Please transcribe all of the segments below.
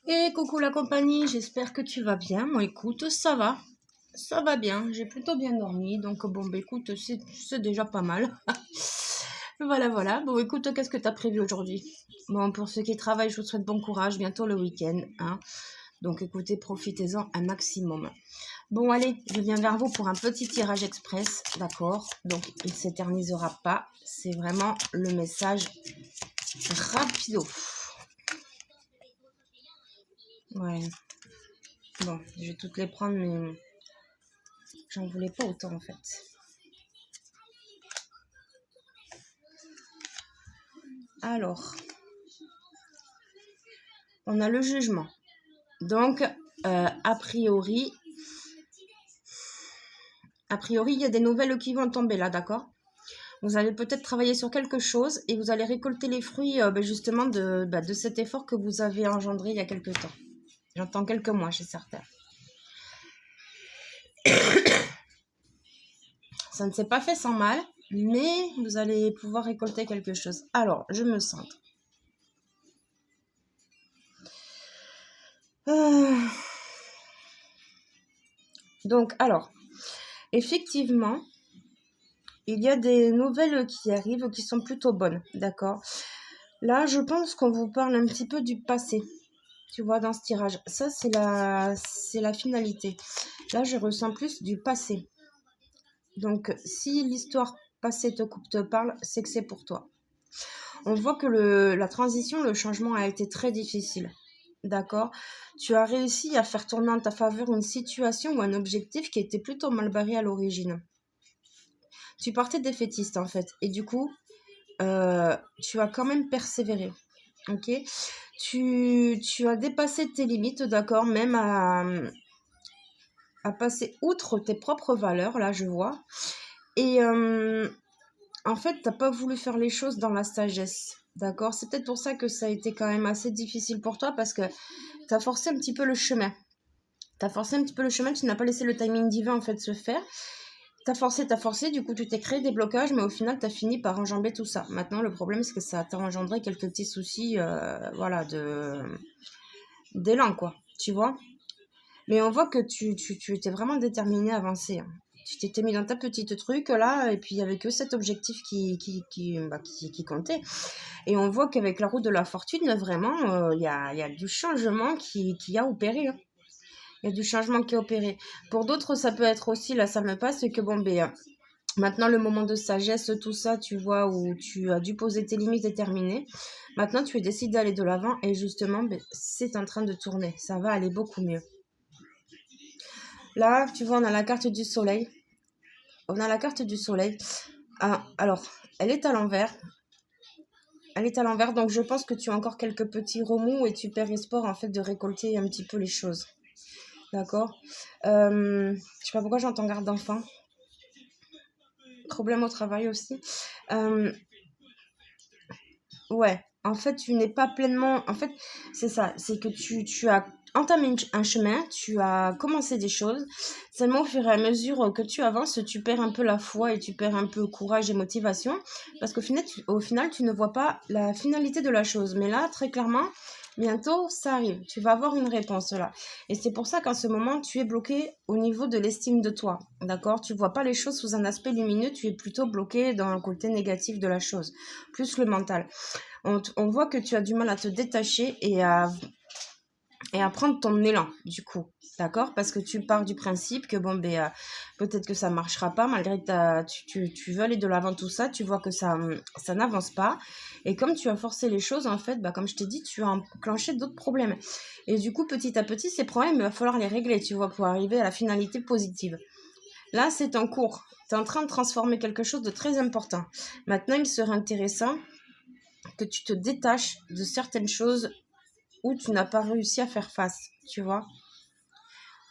Et coucou la compagnie, j'espère que tu vas bien. Moi écoute, ça va bien, j'ai plutôt bien dormi, donc bon bah écoute, c'est déjà pas mal. Voilà. Bon écoute, qu'est-ce que t'as prévu aujourd'hui? Bon, pour ceux qui travaillent, je vous souhaite bon courage, bientôt le week-end, hein. Donc écoutez, profitez-en un maximum. Bon allez, je viens vers vous pour un petit tirage express, d'accord? Donc il s'éternisera pas, c'est vraiment le message rapido. Ouais, bon, je vais toutes les prendre, mais j'en voulais pas autant en fait. Alors, on a le jugement. Donc, a priori, il y a des nouvelles qui vont tomber là, d'accord? Vous allez peut-être travailler sur quelque chose et vous allez récolter les fruits justement de cet effort que vous avez engendré il y a quelques temps. J'entends quelques mois chez certains. Ça ne s'est pas fait sans mal, mais vous allez pouvoir récolter quelque chose. Alors, je me centre. Donc, alors, effectivement, il y a des nouvelles qui arrivent qui sont plutôt bonnes, d'accord? Là, je pense qu'on vous parle un petit peu du passé, tu vois, dans ce tirage. Ça, c'est la finalité. Là, je ressens plus du passé. Donc, si l'histoire passée te parle, c'est que c'est pour toi. On voit que la transition, le changement a été très difficile. D'accord? Tu as réussi à faire tourner en ta faveur une situation ou un objectif qui était plutôt mal barré à l'origine. Tu partais défaitiste, en fait. Et du coup, tu as quand même persévéré. Ok? Tu as dépassé tes limites, d'accord? Même à passer outre tes propres valeurs, là, je vois. Et en fait, t'as pas voulu faire les choses dans la sagesse. D'accord? C'est peut-être pour ça que ça a été quand même assez difficile pour toi parce que t'as forcé un petit peu le chemin. Tu n'as pas laissé le timing divin en fait se faire. T'as forcé, du coup tu t'es créé des blocages, mais au final t'as fini par enjamber tout ça. Maintenant le problème c'est que ça t'a engendré quelques petits soucis, voilà, d'élan quoi, tu vois. Mais on voit que tu étais vraiment déterminé à avancer, hein. Tu t'étais mis dans ta petite truc là, et puis il n'y avait que cet objectif qui comptait. Et on voit qu'avec la roue de la fortune, vraiment, il y a du changement qui a opéré, hein. Il y a du changement qui est opéré. Pour d'autres, ça peut être aussi, là, ça me passe, que bon, ben, maintenant, le moment de sagesse, tout ça, tu vois, où tu as dû poser tes limites et terminer. Maintenant, tu décides d'aller de l'avant et justement, ben, c'est en train de tourner. Ça va aller beaucoup mieux. Là, tu vois, on a la carte du soleil. On a la carte du soleil. Ah, alors, elle est à l'envers. Elle est à l'envers, donc je pense que tu as encore quelques petits remous et tu perds espoir, en fait, de récolter un petit peu les choses. D'accord. Je sais pas pourquoi j'entends garde d'enfant. Problème au travail aussi. Euh, ouais, en fait, tu n'es pas pleinement. En fait, c'est ça. C'est que tu as entamé un chemin, tu as commencé des choses. Seulement, au fur et à mesure que tu avances, tu perds un peu la foi et tu perds un peu courage et motivation. Parce au final, tu ne vois pas la finalité de la chose. Mais là, très clairement, bientôt, ça arrive. Tu vas avoir une réponse là. Et c'est pour ça qu'en ce moment, tu es bloqué au niveau de l'estime de toi. D'accord? Tu vois pas les choses sous un aspect lumineux, tu es plutôt bloqué dans le côté négatif de la chose, plus le mental. On voit que tu as du mal à te détacher et à prendre ton élan, du coup. D'accord? Parce que tu pars du principe que, bon, ben, peut-être que ça marchera pas, malgré que tu veux aller de l'avant, tout ça, tu vois que ça n'avance pas. Et comme tu as forcé les choses, en fait, bah, comme je t'ai dit, tu as enclenché d'autres problèmes. Et du coup, petit à petit, ces problèmes, il va falloir les régler, tu vois, pour arriver à la finalité positive. Là, c'est en cours. Tu es en train de transformer quelque chose de très important. Maintenant, il serait intéressant que tu te détaches de certaines choses où tu n'as pas réussi à faire face, tu vois.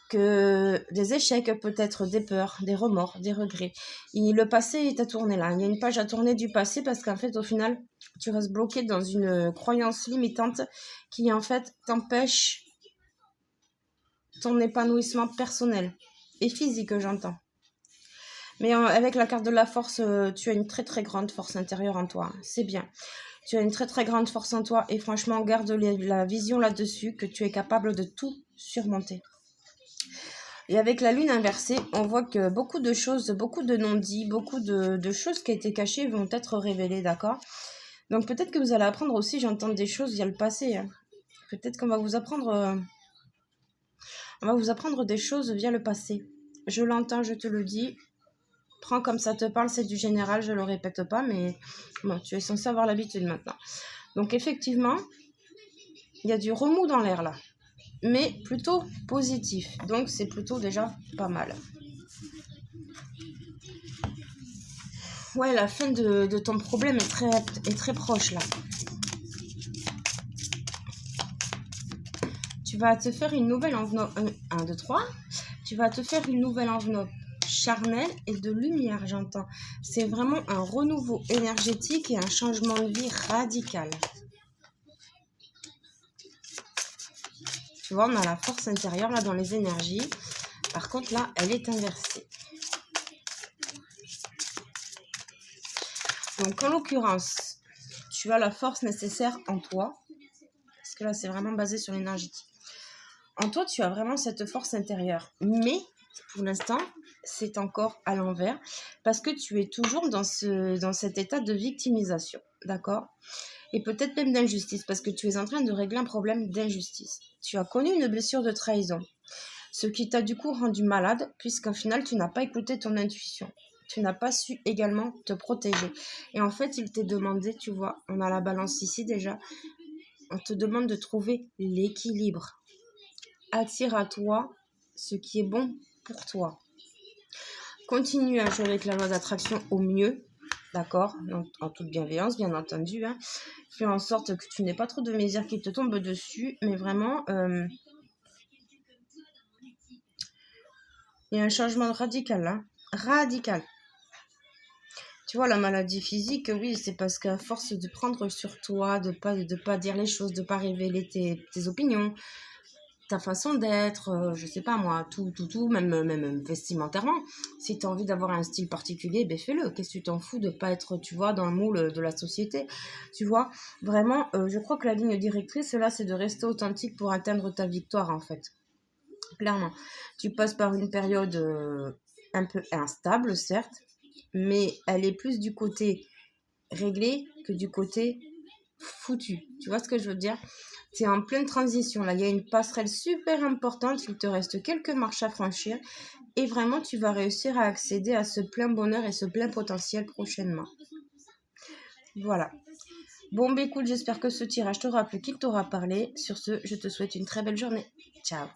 Que des échecs, peut-être des peurs, des remords, des regrets. Et le passé est à tourner là. Il y a une page à tourner du passé parce qu'en fait, au final, tu restes bloqué dans une croyance limitante qui, en fait, t'empêche ton épanouissement personnel et physique, j'entends. Mais avec la carte de la force, tu as une très très grande force intérieure en toi. C'est bien. Tu as une très très grande force en toi et franchement, garde la vision là-dessus que tu es capable de tout surmonter. Et avec la lune inversée, on voit que beaucoup de choses, beaucoup de non-dits, beaucoup de choses qui étaient cachées vont être révélées, d'accord? Donc peut-être que vous allez apprendre aussi, j'entends des choses via le passé. Hein. Peut-être qu'on va vous apprendre, des choses via le passé. Je l'entends, je te le dis. Prends comme ça te parle, c'est du général, je le répète pas, mais bon, tu es censé avoir l'habitude maintenant. Donc effectivement, il y a du remous dans l'air là, mais plutôt positif. Donc c'est plutôt déjà pas mal. Ouais, la fin de ton problème est très proche là. Tu vas te faire une nouvelle enveloppe. 1, 2, 3. Tu vas te faire une nouvelle enveloppe charnelle et de lumière, j'entends. C'est vraiment un renouveau énergétique et un changement de vie radical. Tu vois, on a la force intérieure là dans les énergies. Par contre, là, elle est inversée. Donc, en l'occurrence, tu as la force nécessaire en toi. Parce que là, c'est vraiment basé sur l'énergétique. En toi, tu as vraiment cette force intérieure. Mais, pour l'instant, c'est encore à l'envers. Parce que tu es toujours dans cet état de victimisation. D'accord ? Et peut-être même d'injustice. Parce que tu es en train de régler un problème d'injustice. Tu as connu une blessure de trahison. Ce qui t'a du coup rendu malade, puisqu'en final, tu n'as pas écouté ton intuition. Tu n'as pas su également te protéger. Et en fait, il t'est demandé, tu vois, on a la balance ici déjà, on te demande de trouver l'équilibre. Attire à toi ce qui est bon pour toi. Continue à jouer avec la loi d'attraction au mieux, d'accord, en toute bienveillance, bien entendu. Hein. Fais en sorte que tu n'aies pas trop de misère qui te tombe dessus, mais vraiment... il y a un changement radical là. Radical. Tu vois, la maladie physique, oui, c'est parce qu'à force de prendre sur toi, de pas dire les choses, de pas révéler tes opinions, ta façon d'être, je sais pas moi, tout, même vestimentairement. Si tu as envie d'avoir un style particulier, ben fais-le. Qu'est-ce que tu t'en fous de pas être, tu vois, dans le moule de la société. Tu vois, vraiment, je crois que la ligne directrice, là, c'est de rester authentique pour atteindre ta victoire, en fait. Clairement. Tu passes par une période un peu instable, certes, mais elle est plus du côté réglé que du côté foutu. Tu vois ce que je veux dire? Tu es en pleine transition. Là, il y a une passerelle super importante. Il te reste quelques marches à franchir. Et vraiment, tu vas réussir à accéder à ce plein bonheur et ce plein potentiel prochainement. Voilà. Bon, bah écoute, j'espère que ce tirage t'aura plu, qu'il t'aura parlé. Sur ce, je te souhaite une très belle journée. Ciao.